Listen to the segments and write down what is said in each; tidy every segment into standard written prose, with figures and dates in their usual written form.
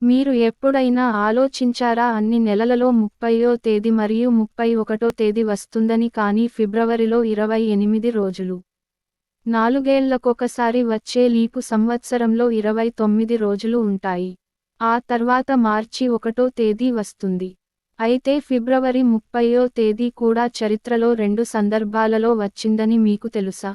మీరు ఎప్పుడైనా ఆలోచించారా అన్ని నెలలలో 30వ తేదీ మరియు 31వ తేదీ వస్తుందని? కానీ ఫిబ్రవరిలో 28 రోజులు. నాలుగేళ్లకొకసారి వచ్చే లీపు సంవత్సరంలో 29 రోజులు ఉంటాయి. ఆ తర్వాత మార్చి 1వ తేదీ వస్తుంది. అయితే ఫిబ్రవరి 30వ తేదీ కూడా చరిత్రలో 2 సందర్భాలలో వచ్చిందని మీకు తెలుసా?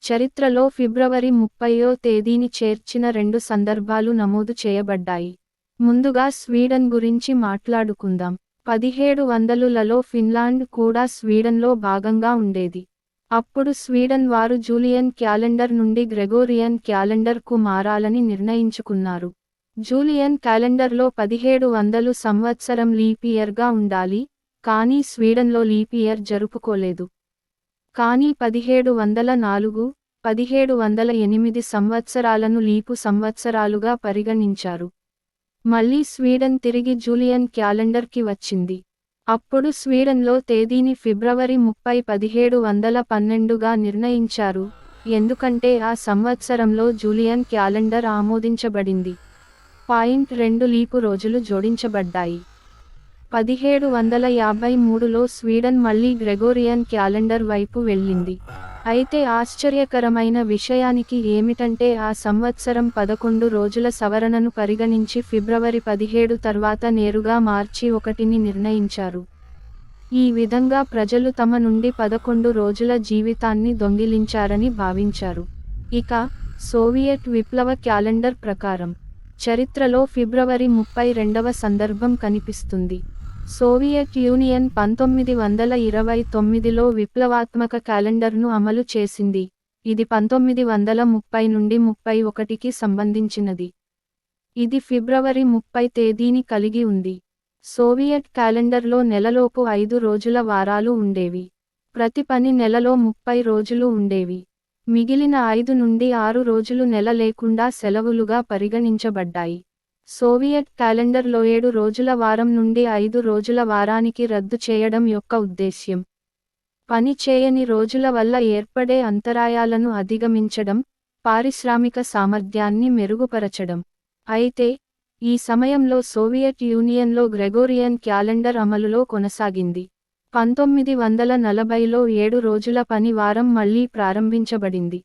చరిత్రలో ఫిబ్రవరి 30వ తేదీని చేర్చిన 2 సందర్భాలు నమోదు చేయబడ్డాయి. ముందుగా స్వీడన్ గురించి మాట్లాడుకుందాం. 1700లలో ఫిన్లాండ్ కూడా స్వీడన్లో భాగంగా ఉండేది. అప్పుడు స్వీడన్ వారు జూలియన్ క్యాలెండర్ నుండి గ్రెగోరియన్ క్యాలెండర్కు మారాలని నిర్ణయించుకున్నారు. జూలియన్ క్యాలెండర్లో 1700 సంవత్సరం లీప్ ఇయర్గా ఉండాలి, కానీ స్వీడన్లో లీప్ ఇయర్ జరుపుకోలేదు. కానీ 1704, 1708 సంవత్సరాలను లీపు సంవత్సరాలుగా పరిగణించారు. మళ్ళీ స్వీడన్ తిరిగి జూలియన్ క్యాలెండర్కి వచ్చింది. అప్పుడు స్వీడన్లో తేదీని ఫిబ్రవరి 30, 1712గా నిర్ణయించారు, ఎందుకంటే ఆ సంవత్సరంలో జూలియన్ క్యాలెండర్ ఆమోదించబడింది. 2 లీపు రోజులు జోడించబడ్డాయి. 1753లో స్వీడన్ మళ్ళీ గ్రెగోరియన్ క్యాలెండర్ వైపు వెళ్ళింది. అయితే ఆశ్చర్యకరమైన విషయానికి ఏమిటంటే ఆ సంవత్సరం 11 రోజుల సవరణను పరిగణించి ఫిబ్రవరి 17 తర్వాత నేరుగా మార్చి 1ని నిర్ణయించారు. ఈ విధంగా ప్రజలు తమ నుండి 11 రోజుల జీవితాన్ని దొంగిలించారని భావించారు. ఇక, సోవియట్ విప్లవ క్యాలెండర్ ప్రకారం చరిత్రలో ఫిబ్రవరి 32వ సందర్భం కనిపిస్తుంది. సోవియట్ యూనియన్ 1929లో విప్లవాత్మక క్యాలెండర్ను అమలు చేసింది. ఇది 1930 నుండి 31కి సంబంధించినది. ఇది ఫిబ్రవరి 30 తేదీని కలిగి ఉంది. సోవియట్ క్యాలెండర్లో నెలలోపు 5 రోజుల వారాలు ఉండేవి. ప్రతి పని నెలలో 30 రోజులు ఉండేవి. మిగిలిన 5 నుండి 6 రోజులు నెల లేకుండా సెలవులుగా పరిగణించబడ్డాయి. సోవియట్ క్యాలెండర్లో 7 రోజుల వారం నుండి 5 రోజుల వారానికి రద్దు చేయడం యొక్క ఉద్దేశ్యం, పని చేయని రోజుల వల్ల ఏర్పడే అంతరాయాలను అధిగమించడం, పారిశ్రామిక సామర్థ్యాన్ని మెరుగుపరచడం. అయితే, ఈ సమయంలో సోవియట్ యూనియన్లో గ్రెగోరియన్ క్యాలెండర్ అమలులో కొనసాగింది. 1940లో 7 రోజుల పని వారం మళ్లీ ప్రారంభించబడింది.